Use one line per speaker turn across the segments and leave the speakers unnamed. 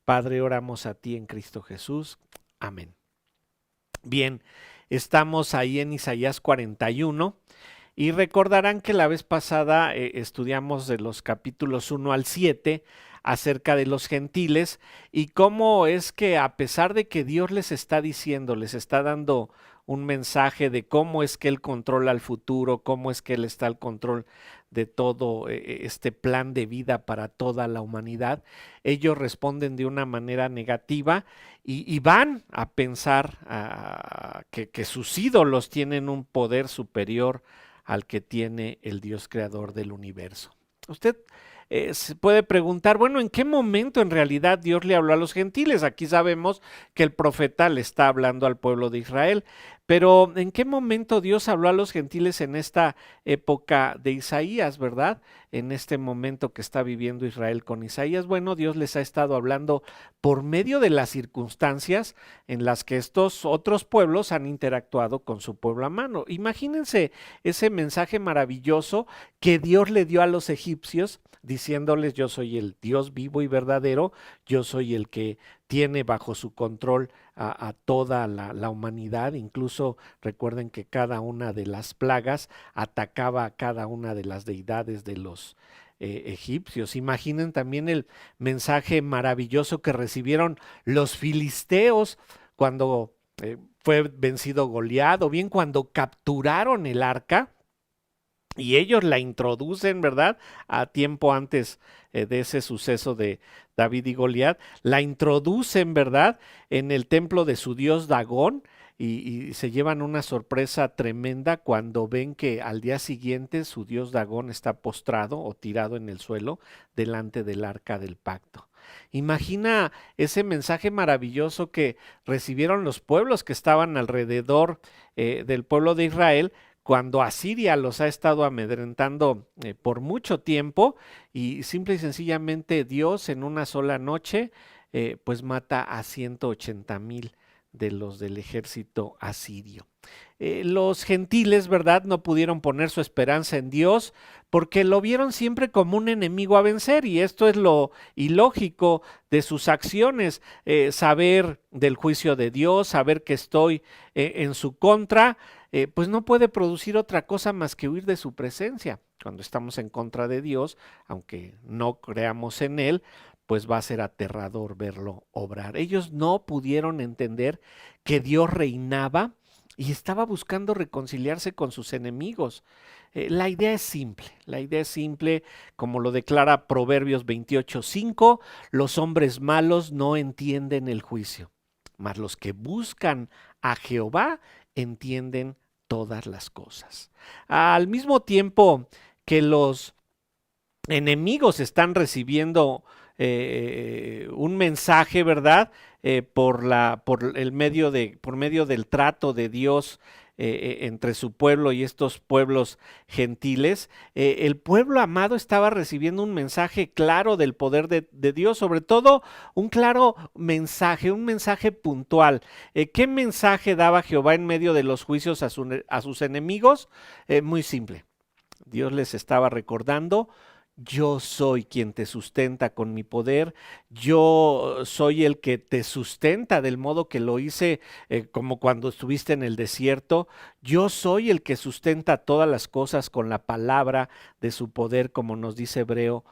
Padre, oramos a ti en Cristo Jesús. Amén. Bien, estamos ahí en Isaías 41 y recordarán que la vez pasada estudiamos de los capítulos 1 al 7 acerca de los gentiles y cómo es que a pesar de que Dios les está diciendo, les está dando un mensaje de cómo es que Él controla el futuro, cómo es que Él está al control de todo este plan de vida para toda la humanidad, ellos responden de una manera negativa y van a pensar que sus ídolos tienen un poder superior al que tiene el Dios creador del universo. Usted se puede preguntar, bueno, ¿en qué momento en realidad Dios le habló a los gentiles? Aquí sabemos que el profeta le está hablando al pueblo de Israel, pero ¿en qué momento Dios habló a los gentiles en esta época de Isaías, verdad? En este momento que está viviendo Israel con Isaías. Bueno, Dios les ha estado hablando por medio de las circunstancias en las que estos otros pueblos han interactuado con su pueblo amado. Imagínense ese mensaje maravilloso que Dios le dio a los egipcios, diciéndoles: yo soy el Dios vivo y verdadero, yo soy el que tiene bajo su control a toda la humanidad. Incluso recuerden que cada una de las plagas atacaba a cada una de las deidades de los egipcios. Imaginen también el mensaje maravilloso que recibieron los filisteos cuando fue vencido Goliat, o bien cuando capturaron el arca y ellos la introducen, ¿verdad? A tiempo antes de ese suceso de David y Goliat, la introducen, ¿verdad? En el templo de su dios Dagón y se llevan una sorpresa tremenda cuando ven que al día siguiente su dios Dagón está postrado o tirado en el suelo delante del arca del pacto. Imagina ese mensaje maravilloso que recibieron los pueblos que estaban alrededor del pueblo de Israel, cuando Asiria los ha estado amedrentando por mucho tiempo, y simple y sencillamente Dios en una sola noche pues mata a 180,000 de los del ejército asirio. Los gentiles, ¿verdad?, no pudieron poner su esperanza en Dios porque lo vieron siempre como un enemigo a vencer, y esto es lo ilógico de sus acciones. Saber del juicio de Dios, saber que estoy en su contra, pues no puede producir otra cosa más que huir de su presencia. Cuando estamos en contra de Dios, aunque no creamos en Él, pues va a ser aterrador verlo obrar. Ellos no pudieron entender que Dios reinaba y estaba buscando reconciliarse con sus enemigos. La idea es simple, como lo declara Proverbios 28:5, los hombres malos no entienden el juicio, mas los que buscan a Jehová entienden todas las cosas. Al mismo tiempo que los enemigos están recibiendo un mensaje, ¿verdad? Por medio del trato de Dios entre su pueblo y estos pueblos gentiles, el pueblo amado estaba recibiendo un mensaje claro del poder de Dios, sobre todo un claro mensaje, un mensaje puntual. ¿Qué mensaje daba Jehová en medio de los juicios a sus enemigos? Muy simple. Dios les estaba recordando: yo soy quien te sustenta con mi poder, yo soy el que te sustenta del modo que lo hice como cuando estuviste en el desierto, yo soy el que sustenta todas las cosas con la palabra de su poder, como nos dice Hebreos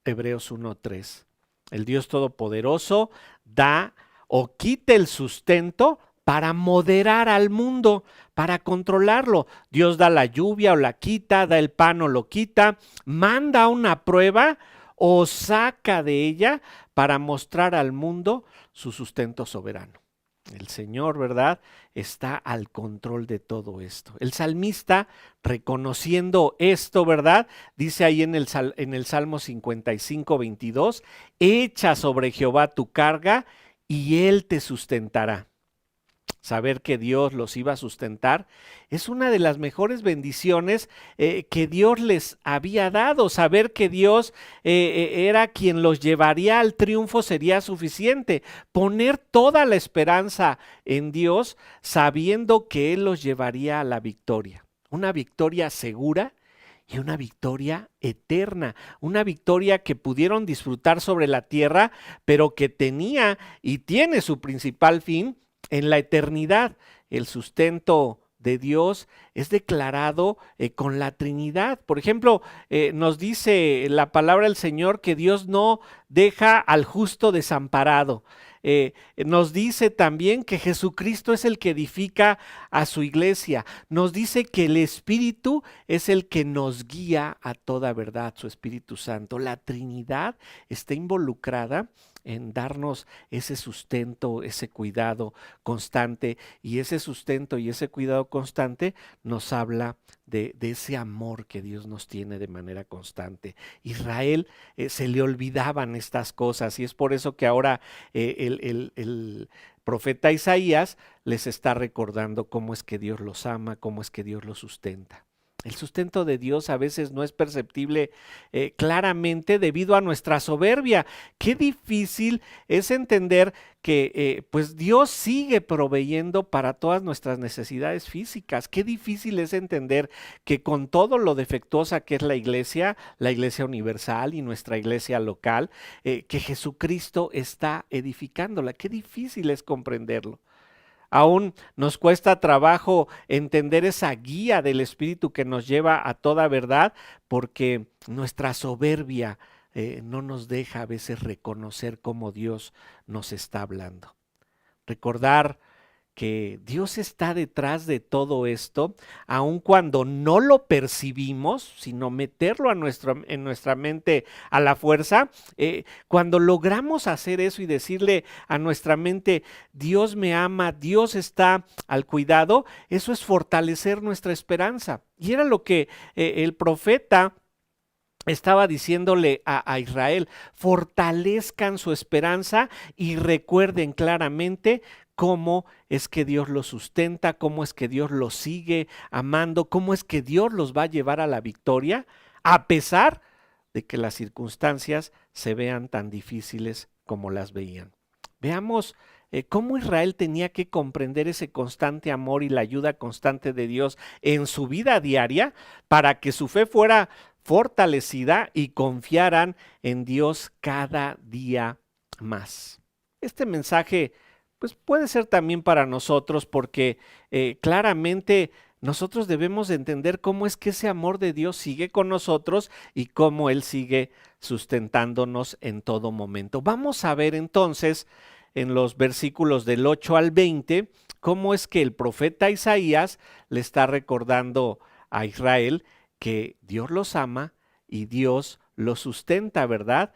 1:3. El Dios Todopoderoso da o quita el sustento para moderar al mundo, para controlarlo. Dios da la lluvia o la quita, da el pan o lo quita, manda una prueba o saca de ella para mostrar al mundo su sustento soberano. El Señor, ¿verdad?, está al control de todo esto. El salmista, reconociendo esto, ¿verdad?, dice ahí en el Salmo 55:22, echa sobre Jehová tu carga y Él te sustentará. Saber que Dios los iba a sustentar es una de las mejores bendiciones que Dios les había dado. Saber que Dios era quien los llevaría al triunfo sería suficiente. Poner toda la esperanza en Dios, sabiendo que Él los llevaría a la victoria. Una victoria segura y una victoria eterna, una victoria que pudieron disfrutar sobre la tierra, pero que tenía y tiene su principal fin en la eternidad. El sustento de Dios es declarado con la Trinidad. Por ejemplo, nos dice la palabra del Señor que Dios no deja al justo desamparado. Nos dice también que Jesucristo es el que edifica a su iglesia. Nos dice que el Espíritu es el que nos guía a toda verdad, su Espíritu Santo. La Trinidad está involucrada en darnos ese sustento, ese cuidado constante, y ese sustento y ese cuidado constante nos habla de ese amor que Dios nos tiene de manera constante. Israel se le olvidaban estas cosas, y es por eso que ahora el profeta Isaías les está recordando cómo es que Dios los ama, cómo es que Dios los sustenta. El sustento de Dios a veces no es perceptible claramente debido a nuestra soberbia. Qué difícil es entender que pues Dios sigue proveyendo para todas nuestras necesidades físicas. Qué difícil es entender que con todo lo defectuosa que es la iglesia universal y nuestra iglesia local, que Jesucristo está edificándola. Qué difícil es comprenderlo. Aún nos cuesta trabajo entender esa guía del Espíritu que nos lleva a toda verdad, porque nuestra soberbia no nos deja a veces reconocer cómo Dios nos está hablando. Recordar que Dios está detrás de todo esto, aun cuando no lo percibimos, sino meterlo en nuestra mente a la fuerza. Cuando logramos hacer eso y decirle a nuestra mente, Dios me ama, Dios está al cuidado, eso es fortalecer nuestra esperanza. Y era lo que el profeta estaba diciéndole a Israel: fortalezcan su esperanza y recuerden claramente cómo es que Dios los sustenta, cómo es que Dios los sigue amando, cómo es que Dios los va a llevar a la victoria, a pesar de que las circunstancias se vean tan difíciles como las veían. Veamos cómo Israel tenía que comprender ese constante amor y la ayuda constante de Dios en su vida diaria para que su fe fuera fortalecida y confiaran en Dios cada día más. Este mensaje pues puede ser también para nosotros, porque claramente nosotros debemos de entender cómo es que ese amor de Dios sigue con nosotros y cómo Él sigue sustentándonos en todo momento. Vamos a ver entonces en los versículos del 8 al 20 cómo es que el profeta Isaías le está recordando a Israel que Dios los ama y Dios los sustenta, ¿verdad?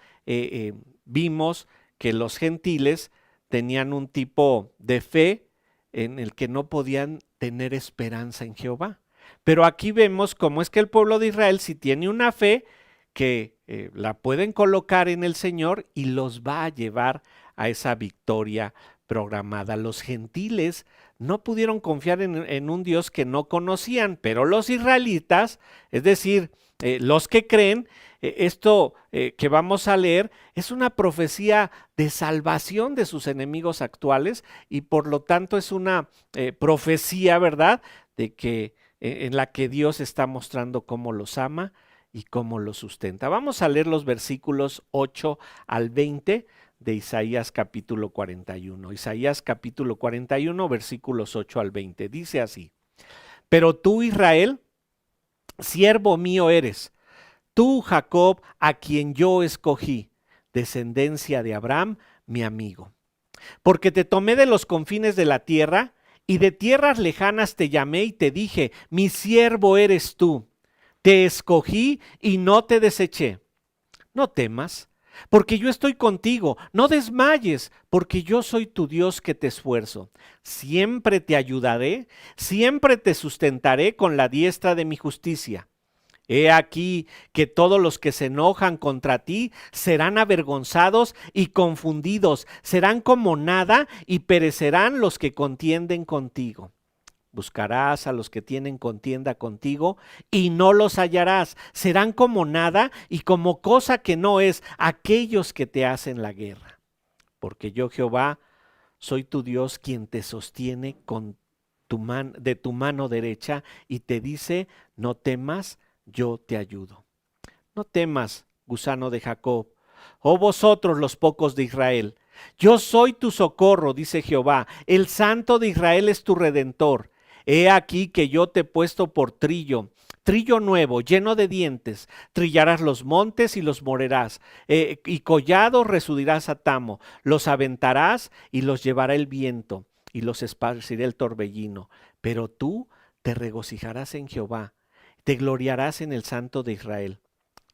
Vimos que los gentiles tenían un tipo de fe en el que no podían tener esperanza en Jehová. Pero aquí vemos cómo es que el pueblo de Israel sí tiene una fe que la pueden colocar en el Señor y los va a llevar a esa victoria programada. Los gentiles no pudieron confiar en un Dios que no conocían, pero los israelitas, es decir, los que creen, esto que vamos a leer es una profecía de salvación de sus enemigos actuales, y por lo tanto es una profecía, ¿verdad?, de que en la que Dios está mostrando cómo los ama y cómo los sustenta. Vamos a leer los versículos 8 al 20 de Isaías capítulo 41. Isaías capítulo 41, versículos 8 al 20. Dice así: pero tú, Israel, siervo mío eres, tú, Jacob, a quien yo escogí, descendencia de Abraham, mi amigo. Porque te tomé de los confines de la tierra, y de tierras lejanas te llamé y te dije: mi siervo eres tú. Te escogí y no te deseché. No temas, porque yo estoy contigo. No desmayes, porque yo soy tu Dios que te esfuerzo. Siempre te ayudaré, siempre te sustentaré con la diestra de mi justicia. He aquí que todos los que se enojan contra ti serán avergonzados y confundidos, serán como nada y perecerán los que contienden contigo. Buscarás a los que tienen contienda contigo y no los hallarás. Serán como nada y como cosa que no es aquellos que te hacen la guerra. Porque yo, Jehová, soy tu Dios, quien te sostiene con de tu mano derecha y te dice: no temas yo te ayudo. No temas, gusano de Jacob, oh vosotros los pocos de Israel. Yo soy tu socorro, dice Jehová, el Santo de Israel es tu redentor. He aquí que yo te he puesto por trillo, trillo nuevo, lleno de dientes. Trillarás los montes y los molerás, y collados resudirás a tamo. Los aventarás y los llevará el viento, y los esparcirá el torbellino. Pero tú te regocijarás en Jehová, te gloriarás en el Santo de Israel.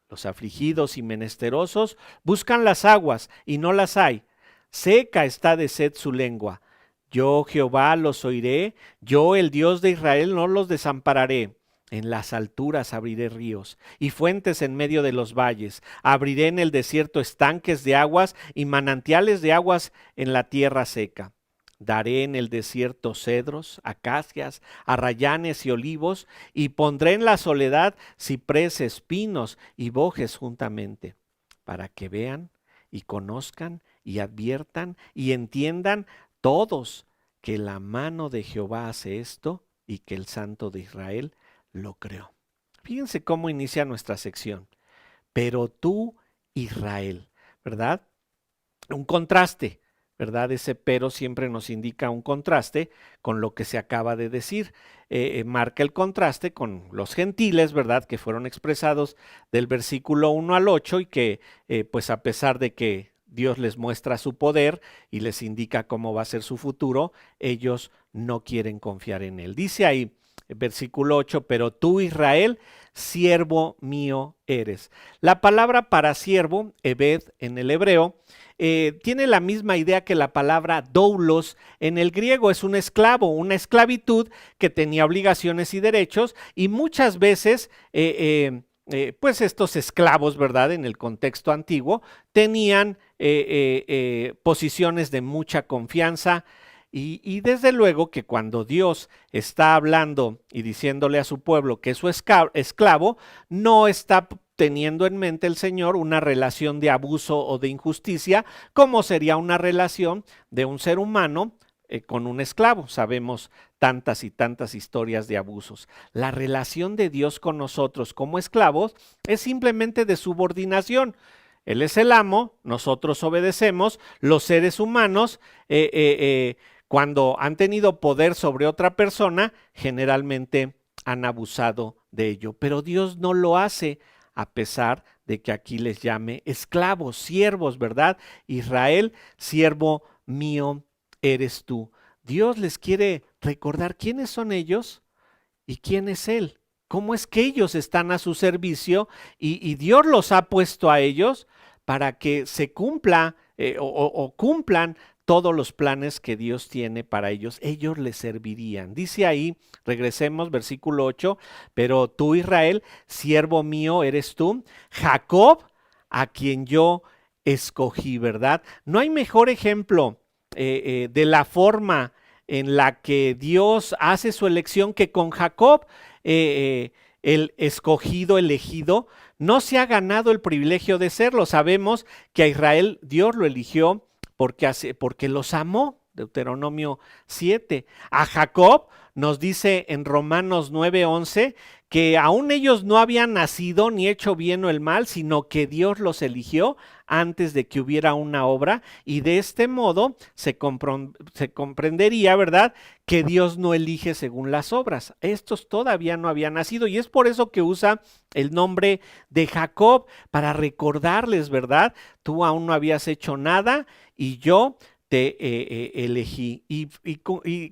Los afligidos y menesterosos buscan las aguas y no las hay. Seca está de sed su lengua. Yo, Jehová, los oiré. Yo, el Dios de Israel, no los desampararé. En las alturas abriré ríos y fuentes en medio de los valles. Abriré en el desierto estanques de aguas y manantiales de aguas en la tierra seca. Daré en el desierto cedros, acacias, arrayanes y olivos, y pondré en la soledad cipreses, pinos y bojes juntamente, para que vean y conozcan y adviertan y entiendan todos que la mano de Jehová hace esto y que el Santo de Israel lo creó. Fíjense cómo inicia nuestra sección. Pero tú, Israel, ¿verdad? Un contraste, ¿verdad? Ese pero siempre nos indica un contraste con lo que se acaba de decir. Marca el contraste con los gentiles, ¿verdad? Que fueron expresados del versículo 1 al 8 y que, pues a pesar de que Dios les muestra su poder y les indica cómo va a ser su futuro, ellos no quieren confiar en él. Dice ahí, versículo 8, pero tú, Israel, siervo mío eres. La palabra para siervo, ebed en el hebreo, tiene la misma idea que la palabra doulos en el griego. Es un esclavo, una esclavitud que tenía obligaciones y derechos, y muchas veces pues estos esclavos, ¿verdad? En el contexto antiguo, tenían posiciones de mucha confianza. Y desde luego que cuando Dios está hablando y diciéndole a su pueblo que es su esclavo, no está teniendo en mente el Señor una relación de abuso o de injusticia, como sería una relación de un ser humano con un esclavo. Sabemos tantas y tantas historias de abusos. La relación de Dios con nosotros como esclavos es simplemente de subordinación. Él es el amo, nosotros obedecemos, los seres humanos cuando han tenido poder sobre otra persona, generalmente han abusado de ello. Pero Dios no lo hace, a pesar de que aquí les llame esclavos, siervos, ¿verdad? Israel, siervo mío eres tú. Dios les quiere recordar quiénes son ellos y quién es Él. Cómo es que ellos están a su servicio y Dios los ha puesto a ellos para que se cumpla o cumplan todos los planes que Dios tiene para ellos. Ellos les servirían. Dice ahí, regresemos, versículo 8, pero tú, Israel, siervo mío eres tú, Jacob, a quien yo escogí, ¿verdad? No hay mejor ejemplo de la forma en la que Dios hace su elección que con Jacob, el escogido, elegido, no se ha ganado el privilegio de serlo. Sabemos que a Israel Dios lo eligió porque los amó, Deuteronomio 7. A Jacob nos dice en Romanos 9:11 que aún ellos no habían nacido ni hecho bien o el mal, sino que Dios los eligió antes de que hubiera una obra, y de este modo se comprendería, ¿verdad?, que Dios no elige según las obras. Estos todavía no habían nacido, y es por eso que usa el nombre de Jacob, para recordarles, ¿verdad? Tú aún no habías hecho nada y yo te elegí. Y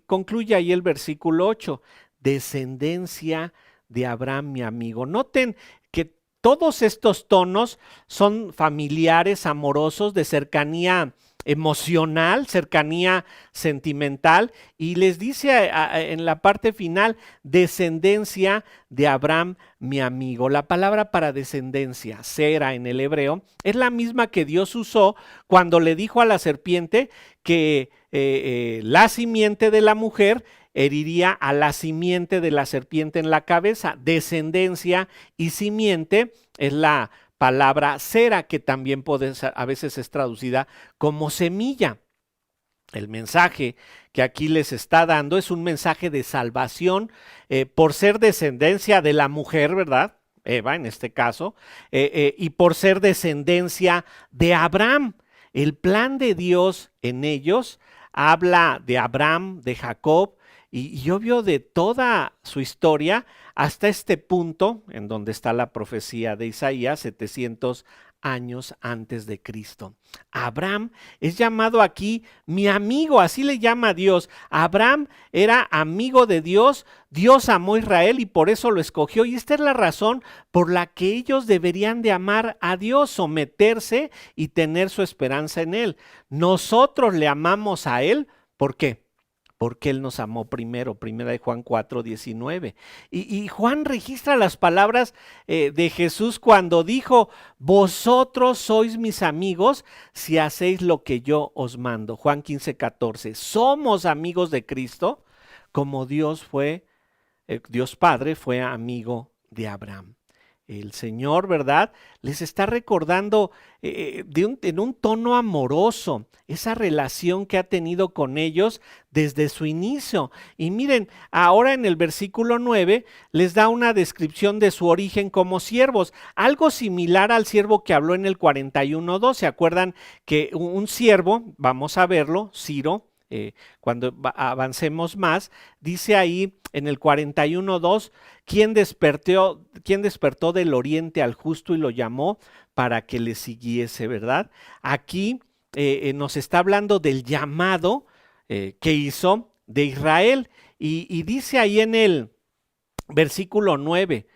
concluye ahí el versículo 8, descendencia de Abraham, mi amigo. Noten que todos estos tonos son familiares, amorosos, de cercanía emocional, cercanía sentimental, y les dice en la parte final, descendencia de Abraham, mi amigo. La palabra para descendencia, sera en el hebreo, es la misma que Dios usó cuando le dijo a la serpiente que la simiente de la mujer heriría a la simiente de la serpiente en la cabeza. Descendencia y simiente es la palabra sera, que también a veces es traducida como semilla. El mensaje que aquí les está dando es un mensaje de salvación por ser descendencia de la mujer, ¿verdad? Eva en este caso, y por ser descendencia de Abraham. El plan de Dios en ellos habla de Abraham, de Jacob, y obvio de toda su historia hasta este punto en donde está la profecía de Isaías, 700 años antes de Cristo. Abraham es llamado aquí mi amigo, así le llama Dios. Abraham era amigo de Dios, Dios amó a Israel y por eso lo escogió. Y esta es la razón por la que ellos deberían de amar a Dios, someterse y tener su esperanza en Él. Nosotros le amamos a Él, ¿por qué? Porque Él nos amó primero, primera de Juan 4:19. Y Juan registra las palabras de Jesús cuando dijo, vosotros sois mis amigos si hacéis lo que yo os mando. Juan 15:14. Somos amigos de Cristo como Dios Padre fue amigo de Abraham. El Señor, ¿verdad? Les está recordando en un tono amoroso esa relación que ha tenido con ellos desde su inicio. Y miren, ahora en el versículo 9 les da una descripción de su origen como siervos, algo similar al siervo que habló en el 41:2. ¿Se acuerdan que un siervo, vamos a verlo, Ciro, cuando avancemos más, dice ahí en el 41:2, ¿quién despertó del oriente al justo y lo llamó para que le siguiese, verdad? Aquí nos está hablando del llamado que hizo de Israel y dice ahí en el versículo 9,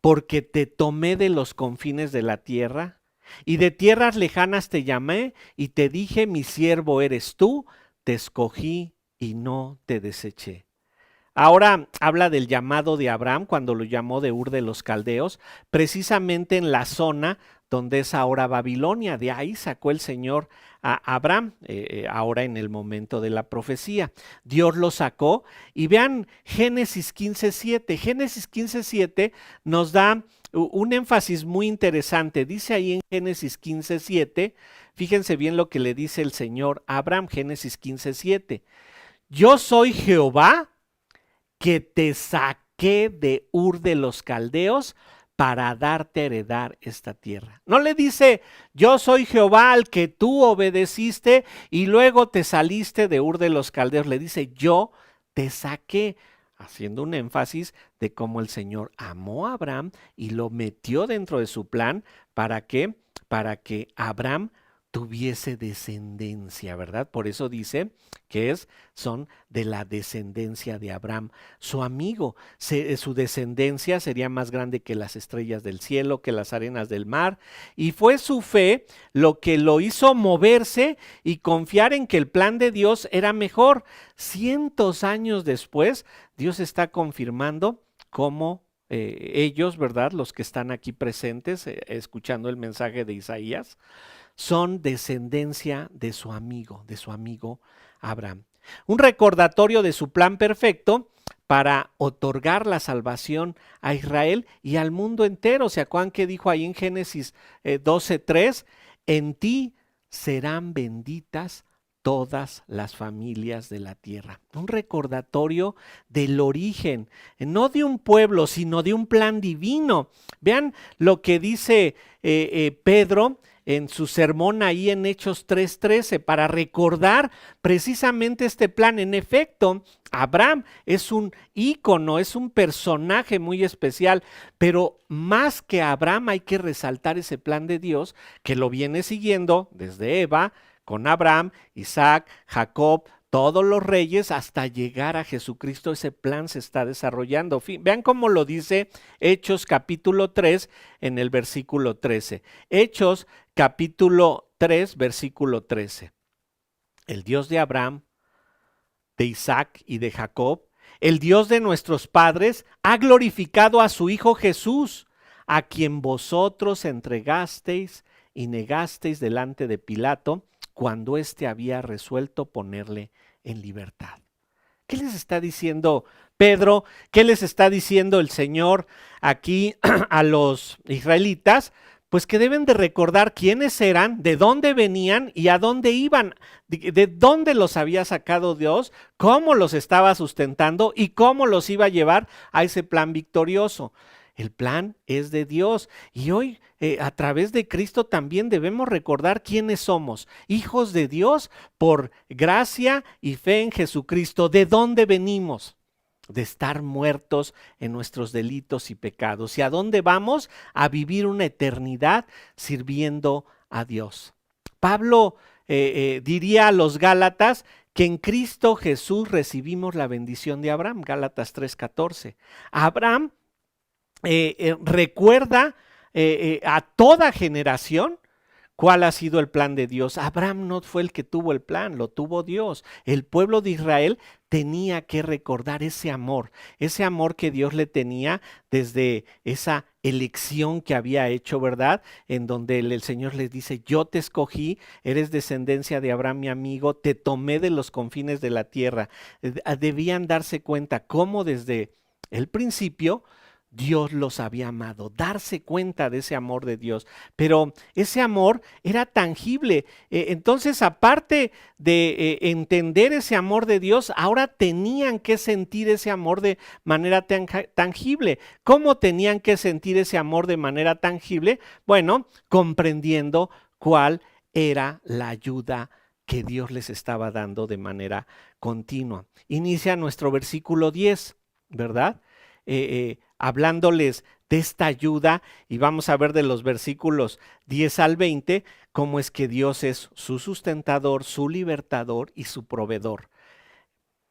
porque te tomé de los confines de la tierra y de tierras lejanas te llamé y te dije, mi siervo eres tú, te escogí y no te deseché. Ahora habla del llamado de Abraham cuando lo llamó de Ur de los Caldeos, precisamente en la zona donde es ahora Babilonia. De ahí sacó el Señor a Abraham, ahora en el momento de la profecía. Dios lo sacó y vean Génesis 15:7. Génesis 15:7 nos da un énfasis muy interesante. Dice ahí en Génesis 15:7, fíjense bien lo que le dice el Señor a Abraham, Génesis 15:7. Yo soy Jehová que te saqué de Ur de los Caldeos para darte a heredar esta tierra. No le dice, yo soy Jehová al que tú obedeciste y luego te saliste de Ur de los Caldeos. Le dice, yo te saqué, haciendo un énfasis de cómo el Señor amó a Abraham y lo metió dentro de su plan. ¿Para qué? Para que Abraham tuviese descendencia, ¿verdad? Por eso dice que son de la descendencia de Abraham, su amigo. Su descendencia sería más grande que las estrellas del cielo, que las arenas del mar, y fue su fe lo que lo hizo moverse y confiar en que el plan de Dios era mejor. Cientos años después, Dios está confirmando cómo ellos, ¿verdad? Los que están aquí presentes, escuchando el mensaje de Isaías, son descendencia de su amigo Abraham. Un recordatorio de su plan perfecto para otorgar la salvación a Israel y al mundo entero. ¿Se acuerdan que dijo ahí en Génesis 12:3? En ti serán benditas todas las familias de la tierra. Un recordatorio del origen, no de un pueblo, sino de un plan divino. Vean lo que dice Pedro en su sermón ahí en Hechos 3:13, para recordar precisamente este plan. En efecto, Abraham es un ícono, es un personaje muy especial, pero más que Abraham hay que resaltar ese plan de Dios que lo viene siguiendo desde Eva, con Abraham, Isaac, Jacob, todos los reyes hasta llegar a Jesucristo. Ese plan se está desarrollando. Vean cómo lo dice Hechos capítulo 3 en el versículo 13. Hechos capítulo 3, versículo 13. El Dios de Abraham, de Isaac y de Jacob, el Dios de nuestros padres, ha glorificado a su Hijo Jesús, a quien vosotros entregasteis y negasteis delante de Pilato, cuando éste había resuelto ponerle en libertad. ¿Qué les está diciendo Pedro? ¿Qué les está diciendo el Señor aquí a los israelitas? Pues que deben de recordar quiénes eran, de dónde venían y a dónde iban, de dónde los había sacado Dios, cómo los estaba sustentando y cómo los iba a llevar a ese plan victorioso. el plan es de Dios. Y hoy, a través de Cristo, también debemos recordar quiénes somos, hijos de Dios por gracia y fe en Jesucristo. ¿De dónde venimos? De estar muertos en nuestros delitos y pecados. ¿Y a dónde vamos? A vivir una eternidad sirviendo a Dios. Pablo diría a los Gálatas que en Cristo Jesús recibimos la bendición de Abraham, Gálatas 3:14. Abraham recuerda a toda generación cuál ha sido el plan de Dios. Abraham no fue el que tuvo el plan, lo tuvo Dios. El pueblo de Israel tenía que recordar ese amor que Dios le tenía desde esa elección que había hecho, ¿verdad? En donde el Señor les dice, yo te escogí, eres descendencia de Abraham, mi amigo, te tomé de los confines de la tierra. Debían darse cuenta cómo desde el principio Dios los había amado, darse cuenta de ese amor de Dios, pero ese amor era tangible. Entonces, aparte de entender ese amor de Dios, ahora tenían que sentir ese amor de manera tangible. ¿Cómo tenían que sentir ese amor de manera tangible? Bueno, comprendiendo cuál era la ayuda que Dios les estaba dando de manera continua. Inicia nuestro versículo 10, ¿verdad? Hablándoles de esta ayuda, y vamos a ver de los versículos 10 al 20 cómo es que Dios es su sustentador, su libertador y su proveedor.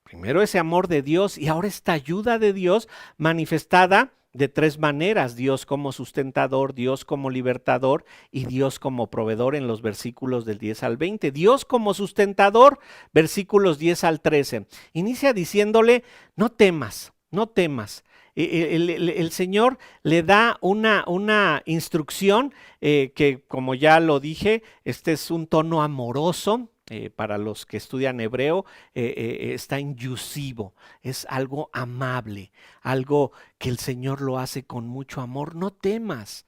Primero ese amor de Dios y ahora esta ayuda de Dios manifestada de tres maneras: Dios como sustentador, Dios como libertador y Dios como proveedor en los versículos del 10 al 20. Dios como sustentador, versículos 10 al 13. Inicia diciéndole, no temas, no temas. El Señor le da una instrucción que, como ya lo dije, este es un tono amoroso. Para los que estudian hebreo, está inclusivo, es algo amable, algo que el Señor lo hace con mucho amor. No temas.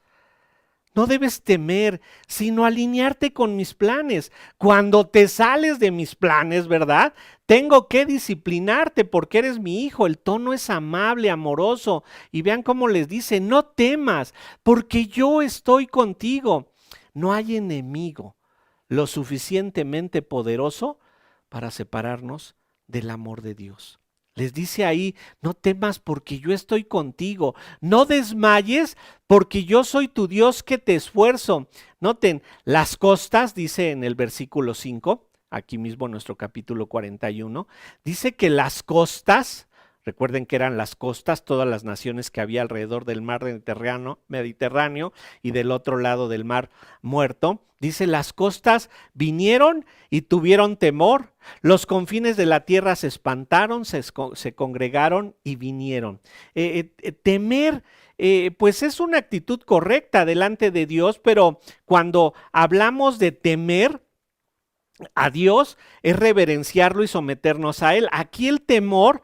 No debes temer, sino alinearte con mis planes. Cuando te sales de mis planes, ¿verdad? Tengo que disciplinarte porque eres mi hijo. El tono es amable, amoroso. Y vean cómo les dice, no temas, porque yo estoy contigo. No hay enemigo lo suficientemente poderoso para separarnos del amor de Dios. Les dice ahí, no temas porque yo estoy contigo, no desmayes porque yo soy tu Dios que te esfuerzo. Noten, las costas, dice en el versículo 5, aquí mismo en nuestro capítulo 41, dice que las costas, recuerden que eran las costas, todas las naciones que había alrededor del mar Mediterráneo y del otro lado del mar Muerto. Dice, las costas vinieron y tuvieron temor, los confines de la tierra se espantaron, se congregaron y vinieron. Temer, pues es una actitud correcta delante de Dios, pero cuando hablamos de temer a Dios es reverenciarlo y someternos a Él. Aquí el temor,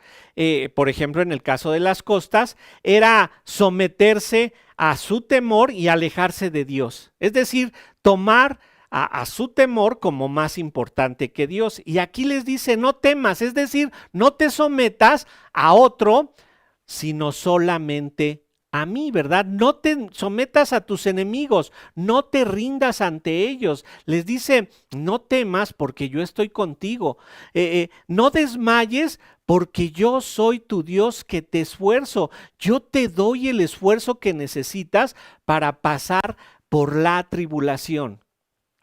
por ejemplo, en el caso de las costas, era someterse a su temor y alejarse de Dios. Es decir, tomar a su temor como más importante que Dios. Y aquí les dice, no temas, es decir, no te sometas a otro, sino solamente a mí, ¿verdad? No te sometas a tus enemigos, no te rindas ante ellos. Les dice, no temas porque yo estoy contigo. No desmayes porque yo soy tu Dios que te esfuerzo. Yo te doy el esfuerzo que necesitas para pasar por la tribulación.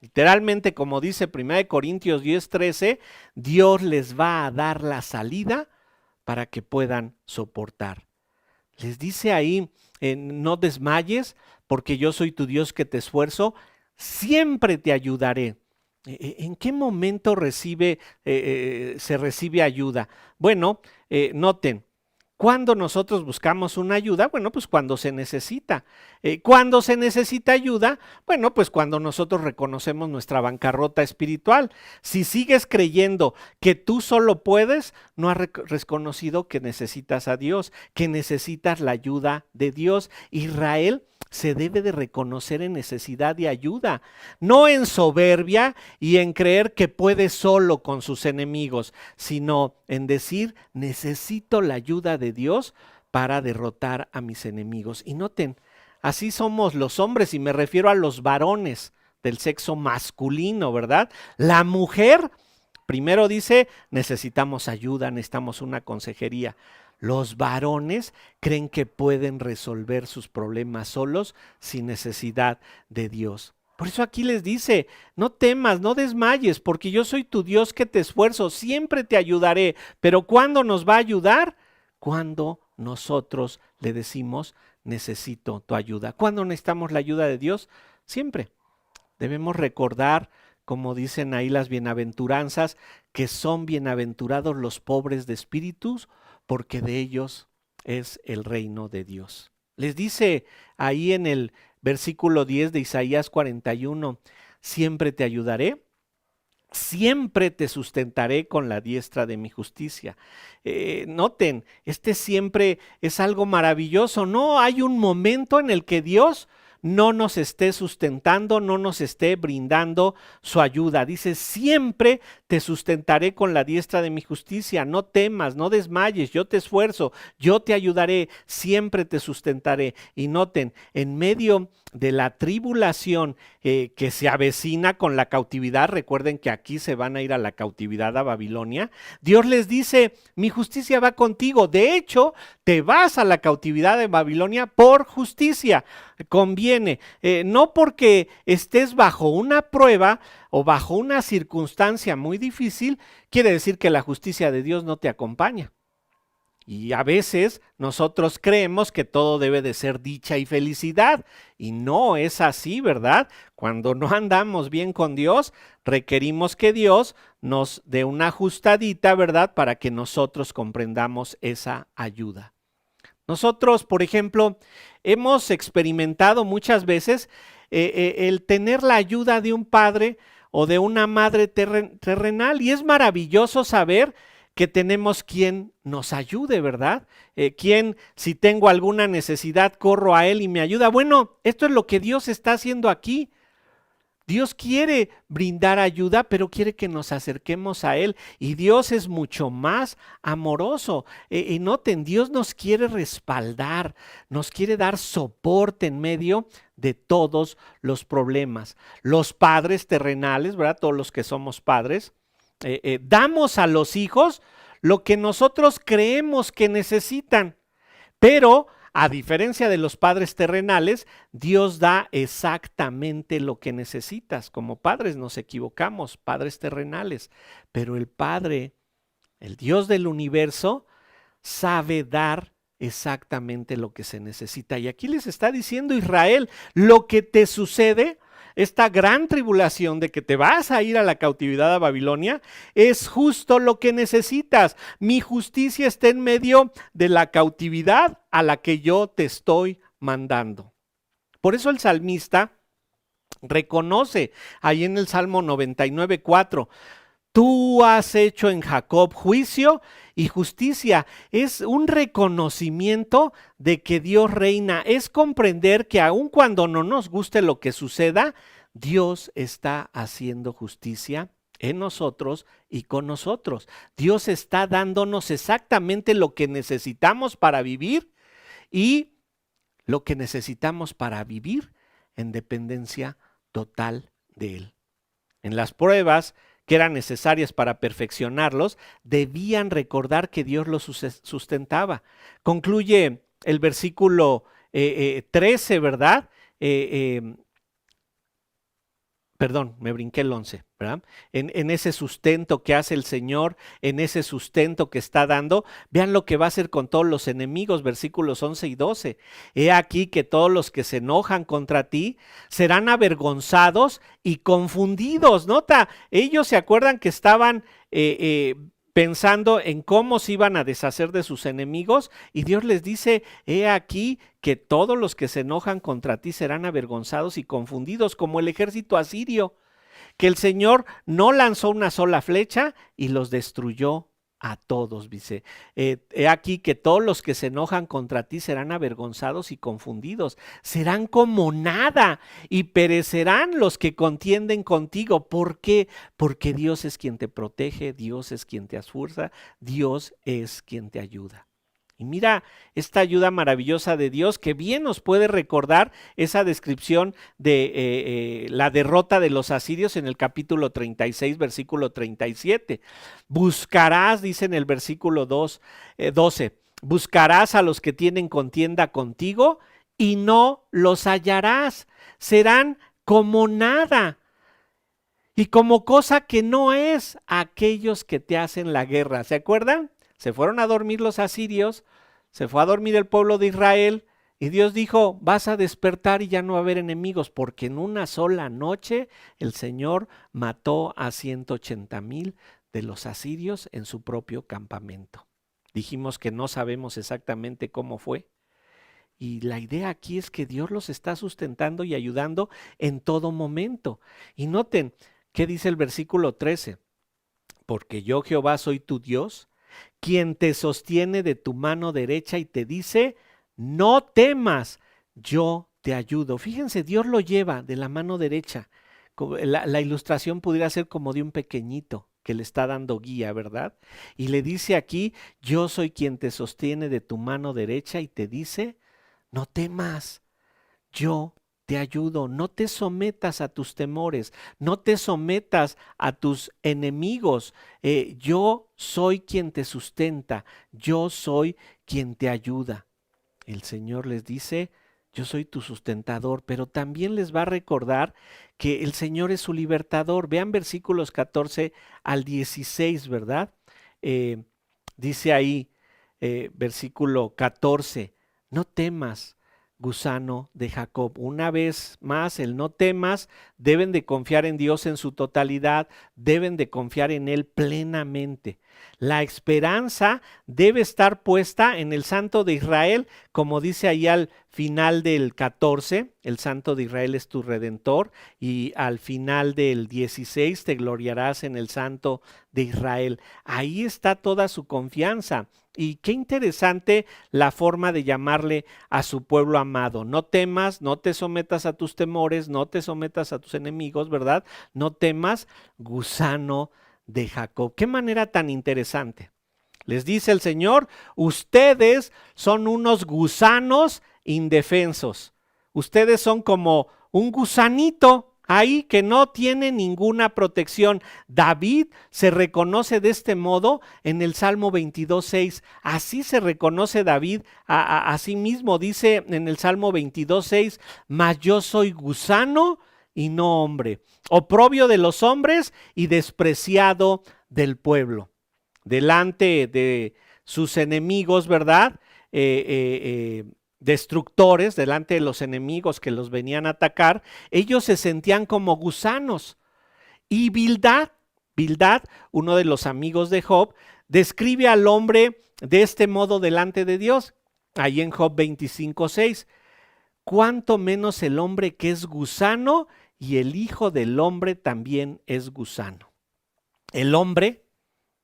Literalmente, como dice 1 Corintios 10:13, Dios les va a dar la salida para que puedan soportar. Les dice ahí, no desmayes, porque yo soy tu Dios que te esfuerzo, siempre te ayudaré. ¿En qué momento se recibe ayuda? Bueno, noten, ¿cuándo nosotros buscamos una ayuda? Bueno, pues cuando se necesita. ¿Cuándo se necesita ayuda? Bueno, pues cuando nosotros reconocemos nuestra bancarrota espiritual. Si sigues creyendo que tú solo puedes, no has reconocido que necesitas a Dios, que necesitas la ayuda de Dios. Israel se debe de reconocer en necesidad de ayuda, no en soberbia y en creer que puede solo con sus enemigos, sino en decir, necesito la ayuda de Dios para derrotar a mis enemigos. Y noten, así somos los hombres, y me refiero a los varones del sexo masculino, ¿verdad? La mujer, primero dice, necesitamos ayuda, necesitamos una consejería. Los varones creen que pueden resolver sus problemas solos sin necesidad de Dios. Por eso aquí les dice, no temas, no desmayes, porque yo soy tu Dios que te esfuerzo, siempre te ayudaré. Pero ¿cuándo nos va a ayudar? Cuando nosotros le decimos, necesito tu ayuda. ¿Cuándo necesitamos la ayuda de Dios? Siempre. Debemos recordar, como dicen ahí las bienaventuranzas, que son bienaventurados los pobres de espíritus, porque de ellos es el reino de Dios. Les dice ahí en el versículo 10 de Isaías 41, siempre te ayudaré, siempre te sustentaré con la diestra de mi justicia. Noten, este siempre es algo maravilloso. No hay un momento en el que Dios no nos esté sustentando, no nos esté brindando su ayuda. Dice, siempre te sustentaré con la diestra de mi justicia. No temas, no desmayes, yo te esfuerzo, yo te ayudaré, siempre te sustentaré. Y noten, en medio de la tribulación que se avecina con la cautividad, recuerden que aquí se van a ir a la cautividad a Babilonia, Dios les dice, mi justicia va contigo. De hecho, te vas a la cautividad de Babilonia por justicia. Conviene, no porque estés bajo una prueba o bajo una circunstancia muy difícil, quiere decir que la justicia de Dios no te acompaña. Y a veces nosotros creemos que todo debe de ser dicha y felicidad, y no es así, ¿verdad? Cuando no andamos bien con Dios, requerimos que Dios nos dé una ajustadita, ¿verdad? Para que nosotros comprendamos esa ayuda. Nosotros, por ejemplo, hemos experimentado muchas veces el tener la ayuda de un padre o de una madre terrenal, y es maravilloso saber que tenemos quien nos ayude, ¿verdad? Quien, si tengo alguna necesidad, corro a él y me ayuda. Bueno, esto es lo que Dios está haciendo aquí. Dios quiere brindar ayuda, pero quiere que nos acerquemos a Él. Y Dios es mucho más amoroso. Y noten, Dios nos quiere respaldar, nos quiere dar soporte en medio de todos los problemas. Los padres terrenales, ¿verdad? Todos los que somos padres, damos a los hijos lo que nosotros creemos que necesitan, pero a diferencia de los padres terrenales, Dios da exactamente lo que necesitas. Como padres nos equivocamos, padres terrenales, pero el Padre, el Dios del universo, sabe dar exactamente lo que se necesita. Y aquí les está diciendo Israel, lo que te sucede, esta gran tribulación de que te vas a ir a la cautividad a Babilonia, es justo lo que necesitas. Mi justicia está en medio de la cautividad a la que yo te estoy mandando. Por eso el salmista reconoce ahí en el Salmo 99:4, tú has hecho en Jacob juicio y justicia. Es un reconocimiento de que Dios reina. Es comprender que aun cuando no nos guste lo que suceda, Dios está haciendo justicia en nosotros y con nosotros. Dios está dándonos exactamente lo que necesitamos para vivir y lo que necesitamos para vivir en dependencia total de Él. En las pruebas que eran necesarias para perfeccionarlos, debían recordar que Dios los sustentaba. Concluye el versículo 13, ¿verdad? Perdón, me brinqué el 11, ¿verdad? En ese sustento que hace el Señor, en ese sustento que está dando, vean lo que va a hacer con todos los enemigos, versículos 11 y 12. He aquí que todos los que se enojan contra ti serán avergonzados y confundidos. Nota, ellos se acuerdan que estaban pensando en cómo se iban a deshacer de sus enemigos, y Dios les dice, he aquí que todos los que se enojan contra ti serán avergonzados y confundidos como el ejército asirio, que el Señor no lanzó una sola flecha y los destruyó a todos, dice. He aquí que todos los que se enojan contra ti serán avergonzados y confundidos, serán como nada y perecerán los que contienden contigo. ¿Por qué? Porque Dios es quien te protege, Dios es quien te esfuerza, Dios es quien te ayuda. Y mira esta ayuda maravillosa de Dios que bien nos puede recordar esa descripción de la derrota de los asirios en el capítulo 36, versículo 37. Buscarás, dice en el versículo 12, buscarás a los que tienen contienda contigo y no los hallarás. Serán como nada y como cosa que no es aquellos que te hacen la guerra. ¿Se acuerdan? Se fueron a dormir los asirios, se fue a dormir el pueblo de Israel y Dios dijo, vas a despertar y ya no va a haber enemigos, porque en una sola noche el Señor mató a 180,000 de los asirios en su propio campamento. Dijimos que no sabemos exactamente cómo fue. Y la idea aquí es que Dios los está sustentando y ayudando en todo momento. Y noten, ¿qué dice el versículo 13? Porque yo Jehová soy tu Dios, quien te sostiene de tu mano derecha y te dice, no temas, yo te ayudo. Fíjense, Dios lo lleva de la mano derecha. La ilustración pudiera ser como de un pequeñito que le está dando guía, ¿verdad? Y le dice aquí, yo soy quien te sostiene de tu mano derecha y te dice, no temas, yo te ayudo, no te sometas a tus temores, no te sometas a tus enemigos. Yo soy quien te sustenta, yo soy quien te ayuda. El Señor les dice, yo soy tu sustentador, pero también les va a recordar que el Señor es su libertador. Vean versículos 14 al 16, ¿verdad? Dice ahí, versículo 14, no temas, gusano de Jacob. Una vez más, el no temas, deben de confiar en Dios en su totalidad, deben de confiar en Él plenamente. La esperanza debe estar puesta en el Santo de Israel, como dice ahí al final del 14, el Santo de Israel es tu Redentor, y al final del 16 te gloriarás en el Santo de Israel. Ahí está toda su confianza. Y qué interesante la forma de llamarle a su pueblo amado. No temas, no te sometas a tus temores, no te sometas a tus enemigos, ¿verdad? No temas, gusano de Jacob. Qué manera tan interesante. Les dice el Señor, ustedes son unos gusanos indefensos. Ustedes son como un gusanito ahí que no tiene ninguna protección. David se reconoce de este modo en el Salmo 22:6. Así se reconoce David a sí mismo. Dice en el Salmo 22:6, mas yo soy gusano y no hombre, oprobio de los hombres y despreciado del pueblo. Delante de sus enemigos, ¿verdad? Destructores, delante de los enemigos que los venían a atacar, ellos se sentían como gusanos. Y Bildad, uno de los amigos de Job, describe al hombre de este modo delante de Dios. Ahí en Job 25:6, cuánto menos el hombre que es gusano y el hijo del hombre también es gusano. El hombre,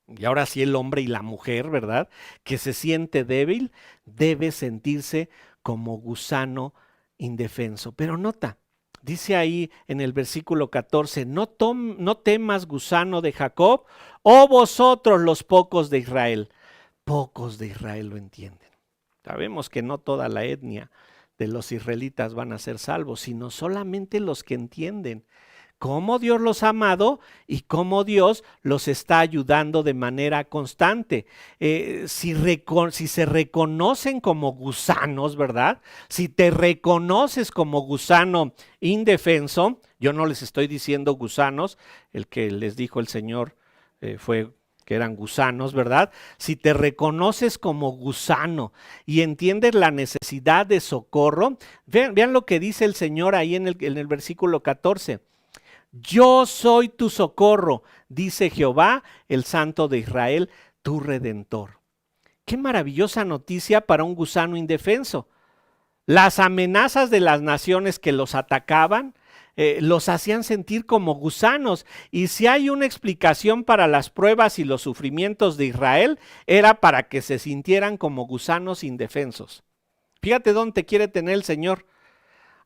y ahora sí el hombre y la mujer, ¿verdad? Que se siente débil, debe sentirse como gusano indefenso. Pero nota, dice ahí en el versículo 14, no temas, gusano de Jacob, oh vosotros los pocos de Israel. Pocos de Israel lo entienden. Sabemos que no toda la etnia de los israelitas van a ser salvos, sino solamente los que entienden cómo Dios los ha amado y cómo Dios los está ayudando de manera constante. Si se reconocen como gusanos, ¿verdad? Si te reconoces como gusano indefenso, yo no les estoy diciendo gusanos, el que les dijo el Señor fue que eran gusanos, ¿verdad? Si te reconoces como gusano y entiendes la necesidad de socorro, vean lo que dice el Señor ahí en el versículo 14. Yo soy tu socorro, dice Jehová, el Santo de Israel, tu Redentor. Qué maravillosa noticia para un gusano indefenso. Las amenazas de las naciones que los atacaban los hacían sentir como gusanos. Y si hay una explicación para las pruebas y los sufrimientos de Israel, era para que se sintieran como gusanos indefensos. Fíjate dónde te quiere tener el Señor.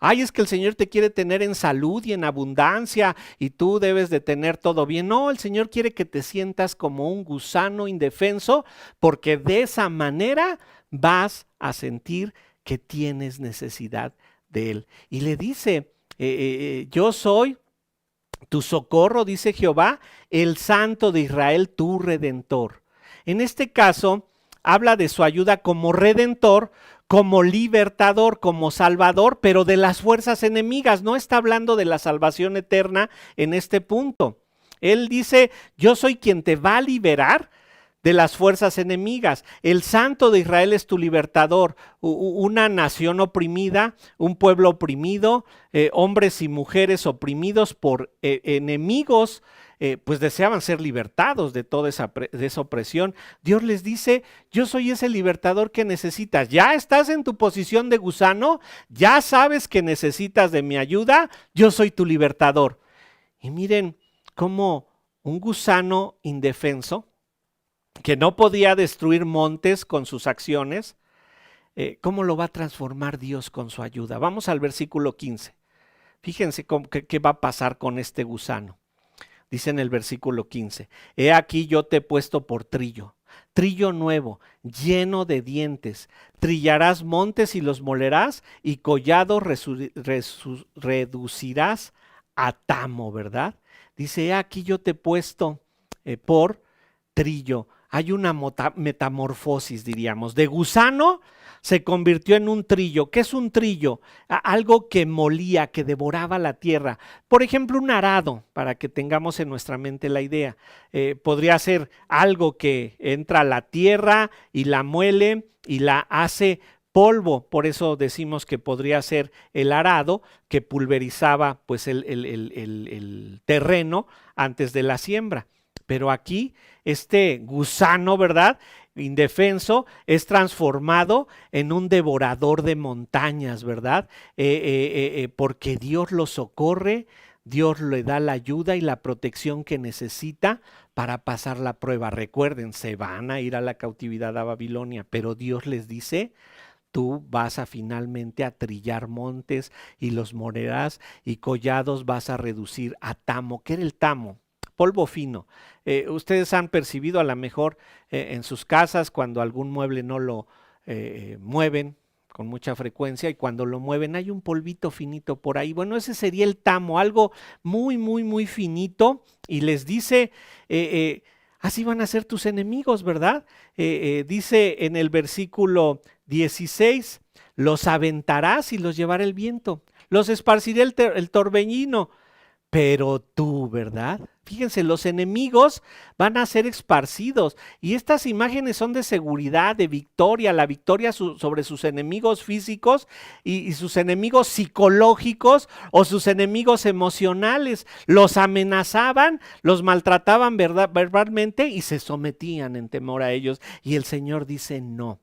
Ay, es que el Señor te quiere tener en salud y en abundancia y tú debes de tener todo bien. No, el Señor quiere que te sientas como un gusano indefenso, porque de esa manera vas a sentir que tienes necesidad de Él. Y le dice, yo soy tu socorro, dice Jehová, el Santo de Israel, tu Redentor. En este caso, habla de su ayuda como Redentor, como libertador, como salvador, pero de las fuerzas enemigas. No está hablando de la salvación eterna en este punto. Él dice, yo soy quien te va a liberar de las fuerzas enemigas. El Santo de Israel es tu libertador. Una nación oprimida, un pueblo oprimido, hombres y mujeres oprimidos por enemigos, pues deseaban ser libertados de toda de esa opresión. Dios les dice, yo soy ese libertador que necesitas. Ya estás en tu posición de gusano, ya sabes que necesitas de mi ayuda, yo soy tu libertador. Y miren cómo un gusano indefenso, que no podía destruir montes con sus acciones, ¿cómo lo va a transformar Dios con su ayuda? Vamos al versículo 15. Fíjense qué va a pasar con este gusano. Dice en el versículo 15, he aquí yo te he puesto por trillo, trillo nuevo, lleno de dientes. Trillarás montes y los molerás, y collados reducirás a tamo, ¿verdad? Dice, he aquí yo te he puesto por trillo. Hay una metamorfosis, diríamos. De gusano se convirtió en un trillo. ¿Qué es un trillo? Algo que molía, que devoraba la tierra. Por ejemplo, un arado, para que tengamos en nuestra mente la idea. Podría ser algo que entra a la tierra y la muele y la hace polvo. Por eso decimos que podría ser el arado que pulverizaba pues el terreno antes de la siembra. Pero aquí este gusano, ¿verdad?, indefenso, es transformado en un devorador de montañas, ¿verdad? Porque Dios lo socorre, Dios le da la ayuda y la protección que necesita para pasar la prueba. Recuerden, se van a ir a la cautividad a Babilonia, pero Dios les dice, tú vas a finalmente a trillar montes y los molerás, y collados vas a reducir a tamo. ¿Qué era el tamo? Polvo fino. Ustedes han percibido a lo mejor en sus casas cuando algún mueble no lo mueven con mucha frecuencia, y cuando lo mueven hay un polvito finito por ahí. Bueno, ese sería el tamo, algo muy, muy, muy finito, y les dice, así van a ser tus enemigos, ¿verdad? Dice en el versículo 16, los aventarás y los llevará el viento, los esparciré el torbellino. Pero tú, ¿verdad? Fíjense, los enemigos van a ser esparcidos, y estas imágenes son de seguridad, de victoria, la victoria sobre sus enemigos físicos y sus enemigos psicológicos o sus enemigos emocionales. Los amenazaban, los maltrataban verbalmente y se sometían en temor a ellos. Y el Señor dice, no.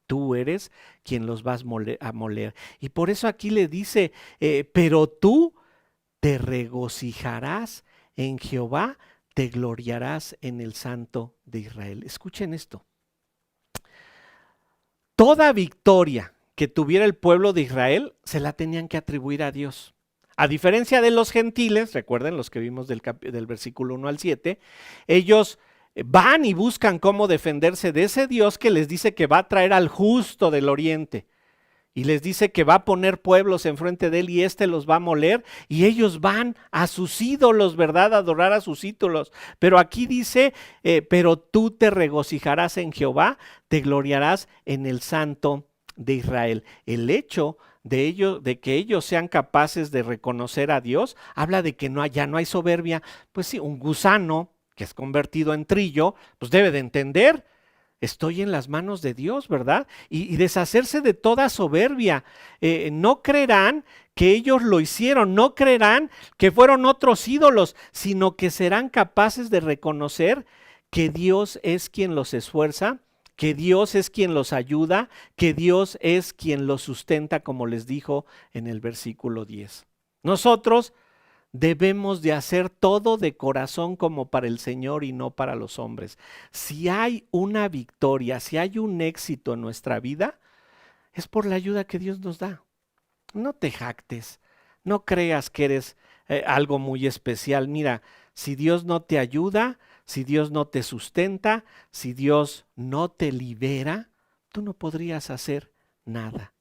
Tú eres quien los vas a moler. Y por eso aquí le dice, pero tú te regocijarás en Jehová, te gloriarás en el Santo de Israel. Escuchen esto. Toda victoria que tuviera el pueblo de Israel se la tenían que atribuir a Dios. A diferencia de los gentiles, recuerden los que vimos del versículo 1 al 7, ellos van y buscan cómo defenderse de ese Dios que les dice que va a traer al justo del oriente. Y les dice que va a poner pueblos enfrente de él y éste los va a moler, y ellos van a sus ídolos, ¿verdad? A adorar a sus ídolos. Pero aquí dice, pero tú te regocijarás en Jehová, te gloriarás en el Santo de Israel. El hecho de que ellos sean capaces de reconocer a Dios, habla de que ya no hay soberbia. Pues sí, un gusano que es convertido en trillo, pues debe de entender, estoy en las manos de Dios, ¿verdad? Y deshacerse de toda soberbia. No creerán que ellos lo hicieron, no creerán que fueron otros ídolos, sino que serán capaces de reconocer que Dios es quien los esfuerza, que Dios es quien los ayuda, que Dios es quien los sustenta, como les dijo en el versículo 10. Nosotros debemos de hacer todo de corazón como para el Señor y no para los hombres. Si hay una victoria, si hay un éxito en nuestra vida, es por la ayuda que Dios nos da. No te jactes, no creas que eres algo muy especial. Mira, si Dios no te ayuda, si Dios no te sustenta, si Dios no te libera, tú no podrías hacer nada.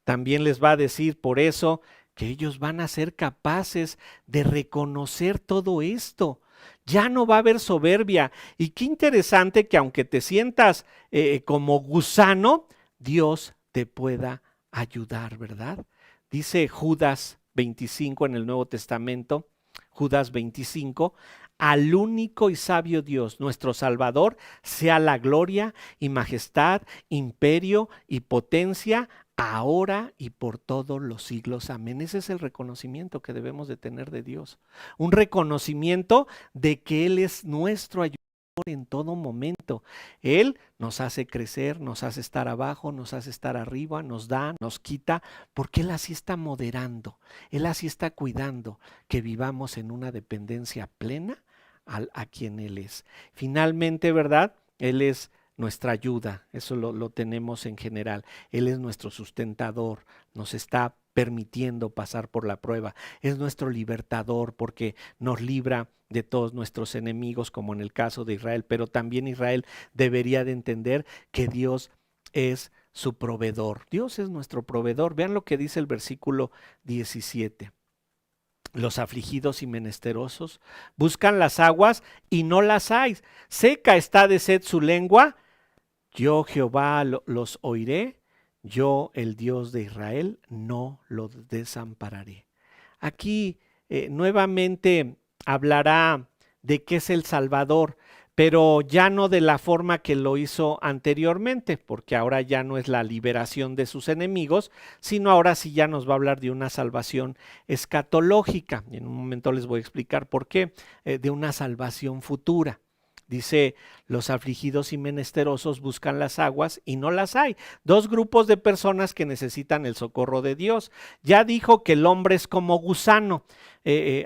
También les va a decir por eso que ellos van a ser capaces de reconocer todo esto. Ya no va a haber soberbia. Y qué interesante que aunque te sientas como gusano, Dios te pueda ayudar, ¿verdad? Dice Judas 25 en el Nuevo Testamento, Judas 25, al único y sabio Dios, nuestro Salvador, sea la gloria y majestad, imperio y potencia, ahora y por todos los siglos. Amén. Ese es el reconocimiento que debemos de tener de Dios. Un reconocimiento de que Él es nuestro ayudador en todo momento. Él nos hace crecer, nos hace estar abajo, nos hace estar arriba, nos da, nos quita, porque Él así está moderando, Él así está cuidando que vivamos en una dependencia plena a quien Él es. Finalmente, ¿verdad? Él es nuestra ayuda, eso lo tenemos en general. Él es nuestro sustentador, nos está permitiendo pasar por la prueba. Es nuestro libertador porque nos libra de todos nuestros enemigos, como en el caso de Israel, pero también Israel debería de entender que Dios es su proveedor. Dios es nuestro proveedor. Vean lo que dice el versículo 17. Los afligidos y menesterosos buscan las aguas y no las hay. Seca está de sed su lengua. Yo Jehová los oiré, yo el Dios de Israel no los desampararé. Aquí nuevamente hablará de qué es el Salvador, pero ya no de la forma que lo hizo anteriormente, porque ahora ya no es la liberación de sus enemigos, sino ahora sí ya nos va a hablar de una salvación escatológica. Y en un momento les voy a explicar por qué, de una salvación futura. Dice, los afligidos y menesterosos buscan las aguas y no las hay. Dos grupos de personas que necesitan el socorro de Dios. Ya dijo que el hombre es como gusano.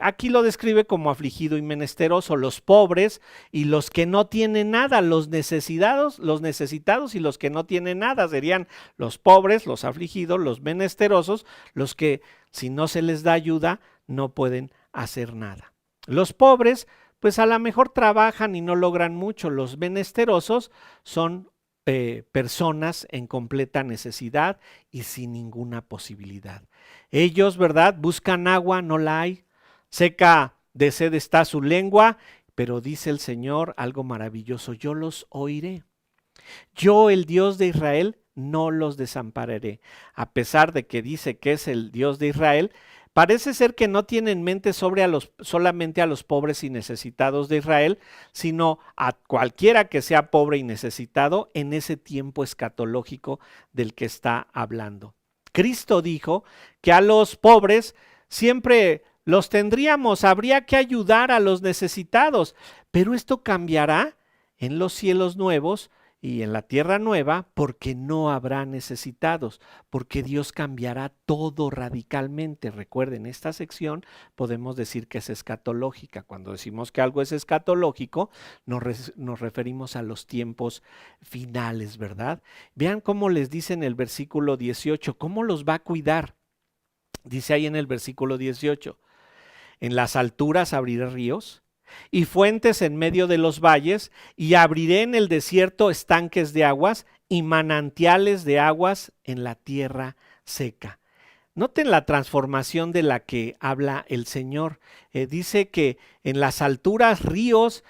Aquí lo describe como afligido y menesteroso, los pobres y los que no tienen nada, los necesitados y los que no tienen nada. Serían los pobres, los afligidos, los menesterosos, los que si no se les da ayuda no pueden hacer nada. Los pobres pues a lo mejor trabajan y no logran mucho. Los menesterosos son personas en completa necesidad y sin ninguna posibilidad. Ellos, ¿verdad? Buscan agua, no la hay. Seca de sed está su lengua, pero dice el Señor algo maravilloso: yo los oiré. Yo, el Dios de Israel, no los desampararé. A pesar de que dice que es el Dios de Israel, parece ser que no tiene en mente solamente a los pobres y necesitados de Israel, sino a cualquiera que sea pobre y necesitado en ese tiempo escatológico del que está hablando. Cristo dijo que a los pobres siempre los tendríamos, habría que ayudar a los necesitados, pero esto cambiará en los cielos nuevos y en la tierra nueva, porque no habrá necesitados, porque Dios cambiará todo radicalmente. Recuerden, esta sección podemos decir que es escatológica. Cuando decimos que algo es escatológico, nos referimos a los tiempos finales, ¿verdad? Vean cómo les dice en el versículo 18, cómo los va a cuidar. Dice ahí en el versículo 18, en las alturas abriré ríos y fuentes en medio de los valles, y abriré en el desierto estanques de aguas y manantiales de aguas en la tierra seca. Noten la transformación de la que habla el Señor. Dice que en las alturas ríos,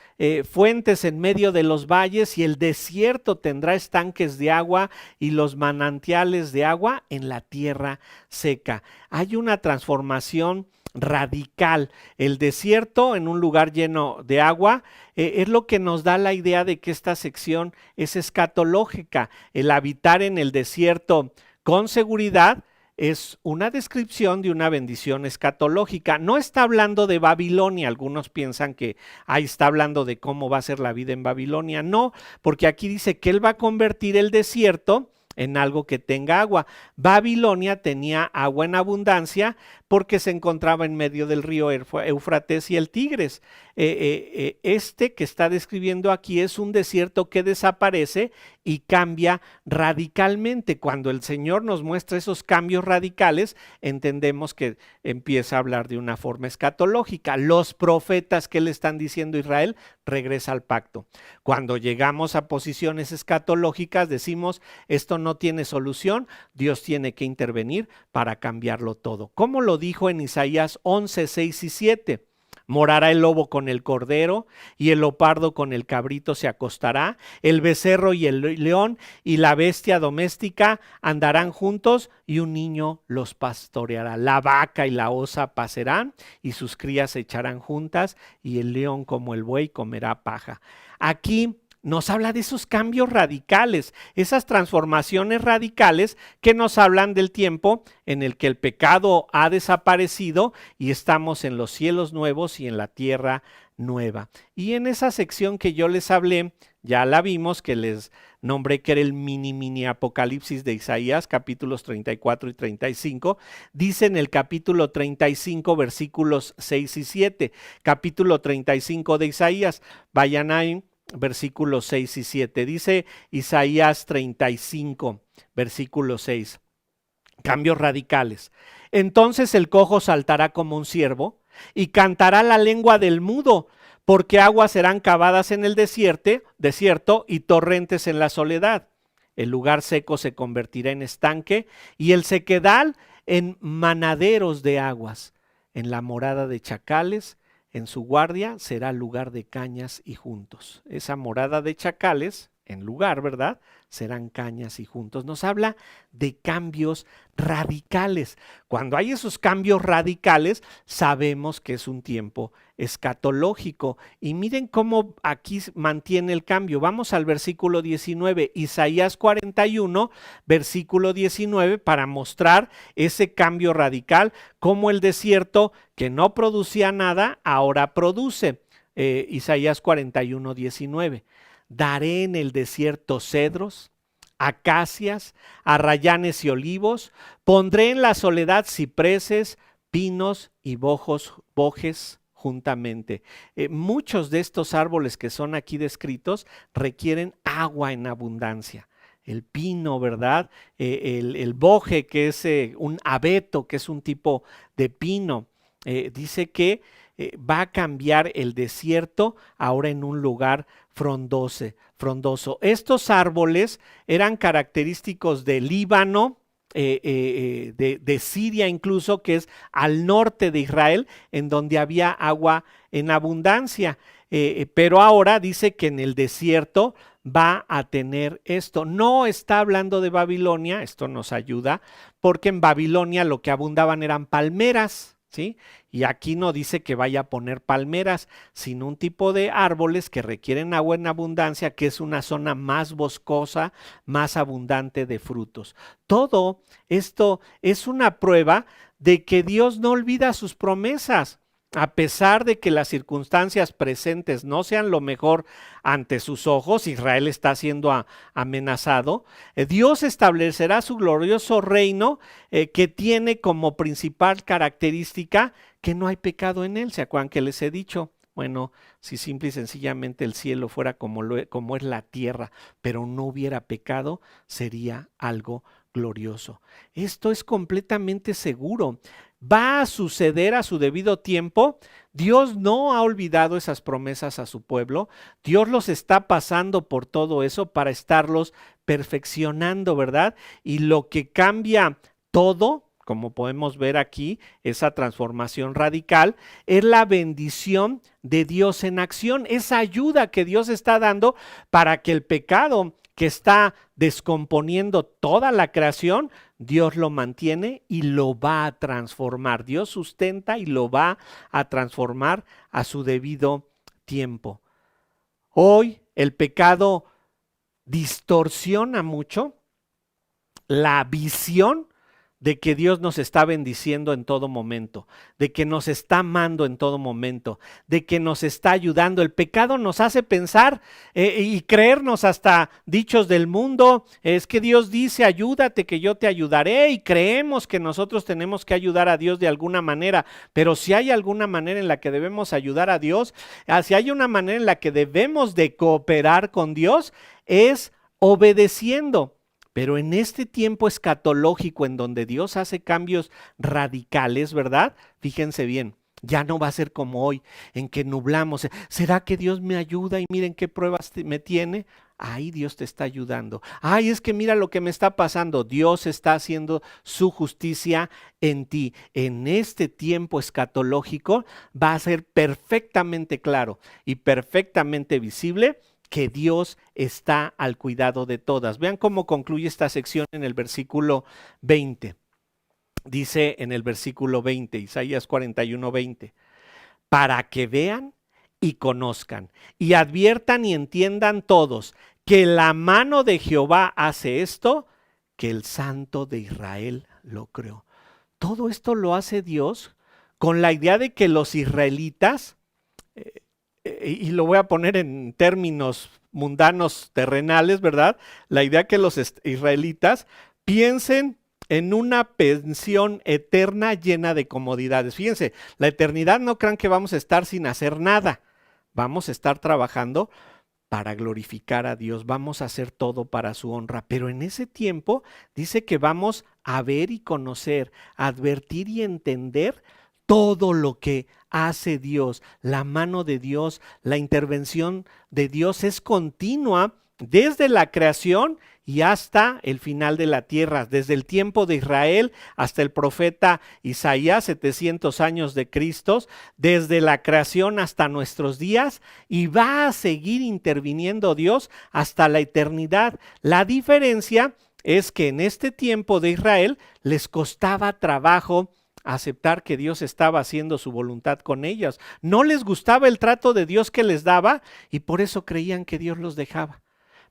fuentes en medio de los valles, y el desierto tendrá estanques de agua y los manantiales de agua en la tierra seca. Hay una transformación radical. El desierto en un lugar lleno de agua es lo que nos da la idea de que esta sección es escatológica. El habitar en el desierto con seguridad es una descripción de una bendición escatológica. No está hablando de Babilonia. Algunos piensan que ahí está hablando de cómo va a ser la vida en Babilonia. No, porque aquí dice que Él va a convertir el desierto en algo que tenga agua. Babilonia tenía agua en abundancia porque se encontraba en medio del río Éufrates y el Tigris. este que está describiendo aquí es un desierto que desaparece y cambia radicalmente. Cuando el Señor nos muestra esos cambios radicales, entendemos que empieza a hablar de una forma escatológica. Los profetas que le están diciendo a Israel, regresa al pacto. Cuando llegamos a posiciones escatológicas, decimos, esto no tiene solución, Dios tiene que intervenir para cambiarlo todo. Como lo dijo en Isaías 11, 6 y 7. Morará el lobo con el cordero y el leopardo con el cabrito se acostará, el becerro y el león y la bestia doméstica andarán juntos y un niño los pastoreará. La vaca y la osa pasarán y sus crías se echarán juntas y el león como el buey comerá paja. Aquí nos habla de esos cambios radicales, esas transformaciones radicales que nos hablan del tiempo en el que el pecado ha desaparecido y estamos en los cielos nuevos y en la tierra nueva. Y en esa sección que yo les hablé, ya la vimos, que les nombré que era el mini apocalipsis de Isaías, capítulos 34 y 35, dice en el capítulo 35, versículos 6 y 7, capítulo 35 de Isaías, vayan ahí, versículos 6 y 7, dice Isaías 35, versículo 6, cambios radicales. Entonces el cojo saltará como un ciervo y cantará la lengua del mudo, porque aguas serán cavadas en el desierto y torrentes en la soledad. El lugar seco se convertirá en estanque y el sequedal en manaderos de aguas. En la morada de chacales, en su guardia será lugar de cañas y juntos. Esa morada de chacales, en lugar, ¿verdad? Serán cañas y juntos. Nos habla de cambios radicales. Cuando hay esos cambios radicales, sabemos que es un tiempo escatológico. Y miren cómo aquí mantiene el cambio. Vamos al versículo 19, Isaías 41, versículo 19, para mostrar ese cambio radical, cómo el desierto que no producía nada, ahora produce. Isaías 41, 19. Daré en el desierto cedros, acacias, arrayanes y olivos, pondré en la soledad cipreses, pinos y bojes juntamente. Muchos de estos árboles que son aquí descritos requieren agua en abundancia. El pino, ¿verdad? El boje, que es un abeto, que es un tipo de pino. Dice que va a cambiar el desierto ahora en un lugar frondoso. Estos árboles eran característicos del Líbano, de Siria incluso, que es al norte de Israel, en donde había agua en abundancia. Pero ahora dice que en el desierto va a tener esto. No está hablando de Babilonia, esto nos ayuda, porque en Babilonia lo que abundaban eran palmeras, ¿sí? Y aquí no dice que vaya a poner palmeras, sino un tipo de árboles que requieren agua en abundancia, que es una zona más boscosa, más abundante de frutos. Todo esto es una prueba de que Dios no olvida sus promesas. A pesar de que las circunstancias presentes no sean lo mejor ante sus ojos, Israel está siendo amenazado, Dios establecerá su glorioso reino que tiene como principal característica que no hay pecado en él. ¿Se acuerdan que les he dicho? Bueno, si simple y sencillamente el cielo fuera como es la tierra, pero no hubiera pecado, sería algo glorioso. Esto es completamente seguro. Va a suceder a su debido tiempo. Dios no ha olvidado esas promesas a su pueblo. Dios los está pasando por todo eso para estarlos perfeccionando, ¿verdad? Y lo que cambia todo, como podemos ver aquí, esa transformación radical, es la bendición de Dios en acción, esa ayuda que Dios está dando para que el pecado que está descomponiendo toda la creación, Dios lo mantiene y lo va a transformar. Dios sustenta y lo va a transformar a su debido tiempo. Hoy el pecado distorsiona mucho la visión de que Dios nos está bendiciendo en todo momento, de que nos está amando en todo momento, de que nos está ayudando. El pecado nos hace pensar y creernos hasta dichos del mundo. Es que Dios dice, ayúdate que yo te ayudaré, y creemos que nosotros tenemos que ayudar a Dios de alguna manera. Pero si hay alguna manera en la que debemos ayudar a Dios, si hay una manera en la que debemos de cooperar con Dios, es obedeciendo. Pero en este tiempo escatológico en donde Dios hace cambios radicales, ¿verdad? Fíjense bien, ya no va a ser como hoy, en que nublamos. ¿Será que Dios me ayuda y miren qué pruebas me tiene? Ahí Dios te está ayudando. Ay, es que mira lo que me está pasando. Dios está haciendo su justicia en ti. En este tiempo escatológico va a ser perfectamente claro y perfectamente visible que Dios está al cuidado de todas. Vean cómo concluye esta sección en el versículo 20. Dice en el versículo 20, Isaías 41:20, para que vean y conozcan y adviertan y entiendan todos que la mano de Jehová hace esto, que el Santo de Israel lo creó. Todo esto lo hace Dios con la idea de que los israelitas, y lo voy a poner en términos mundanos terrenales, ¿verdad? La idea que los israelitas piensen en una pensión eterna llena de comodidades. Fíjense, la eternidad no crean que vamos a estar sin hacer nada. Vamos a estar trabajando para glorificar a Dios, vamos a hacer todo para su honra, pero en ese tiempo dice que vamos a ver y conocer, advertir y entender todo lo que hace Dios. La mano de Dios, la intervención de Dios es continua desde la creación y hasta el final de la tierra, desde el tiempo de Israel hasta el profeta Isaías, 700 años de Cristo, desde la creación hasta nuestros días, y va a seguir interviniendo Dios hasta la eternidad. La diferencia es que en este tiempo de Israel les costaba trabajo aceptar que Dios estaba haciendo su voluntad con ellos. No les gustaba el trato de Dios que les daba y por eso creían que Dios los dejaba.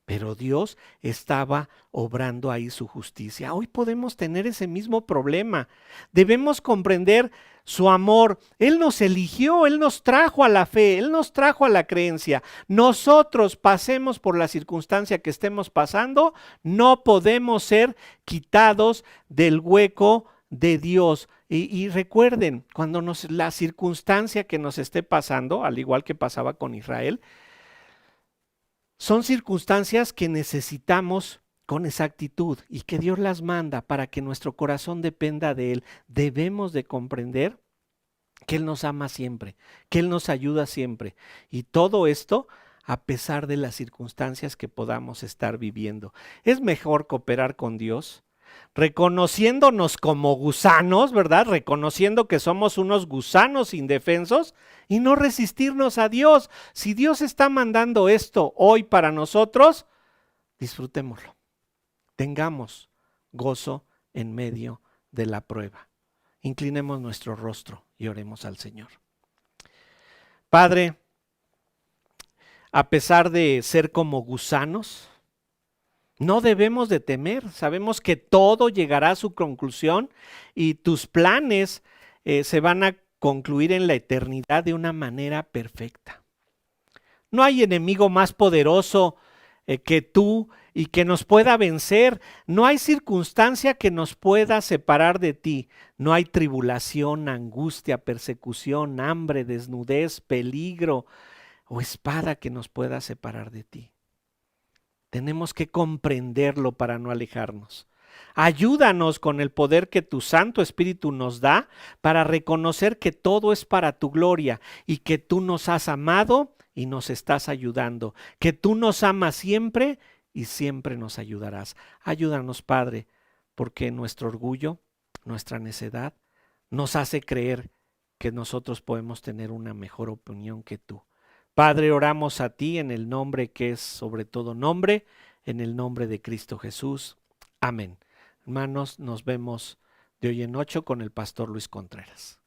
Pero Dios estaba obrando ahí su justicia. Hoy podemos tener ese mismo problema. Debemos comprender su amor. Él nos eligió, Él nos trajo a la fe, Él nos trajo a la creencia. Nosotros pasemos por la circunstancia que estemos pasando, no podemos ser quitados del hueco de Dios. Y recuerden, cuando la circunstancia que nos esté pasando, al igual que pasaba con Israel, son circunstancias que necesitamos con exactitud y que Dios las manda para que nuestro corazón dependa de Él. Debemos de comprender que Él nos ama siempre, que Él nos ayuda siempre. Y todo esto a pesar de las circunstancias que podamos estar viviendo. Es mejor cooperar con Dios, reconociéndonos como gusanos, ¿verdad? Reconociendo que somos unos gusanos indefensos y no resistirnos a Dios. Si Dios está mandando esto hoy para nosotros, disfrutémoslo. Tengamos gozo en medio de la prueba. Inclinemos nuestro rostro y oremos al Señor. Padre, a pesar de ser como gusanos, no debemos de temer. Sabemos que todo llegará a su conclusión y tus planes se van a concluir en la eternidad de una manera perfecta. No hay enemigo más poderoso que tú y que nos pueda vencer. No hay circunstancia que nos pueda separar de ti. No hay tribulación, angustia, persecución, hambre, desnudez, peligro o espada que nos pueda separar de ti. Tenemos que comprenderlo para no alejarnos. Ayúdanos con el poder que tu Santo Espíritu nos da para reconocer que todo es para tu gloria y que tú nos has amado y nos estás ayudando, que tú nos amas siempre y siempre nos ayudarás. Ayúdanos, Padre, porque nuestro orgullo, nuestra necedad, nos hace creer que nosotros podemos tener una mejor opinión que tú. Padre, oramos a ti en el nombre que es sobre todo nombre, en el nombre de Cristo Jesús. Amén. Hermanos, nos vemos de hoy en 8 con el pastor Luis Contreras.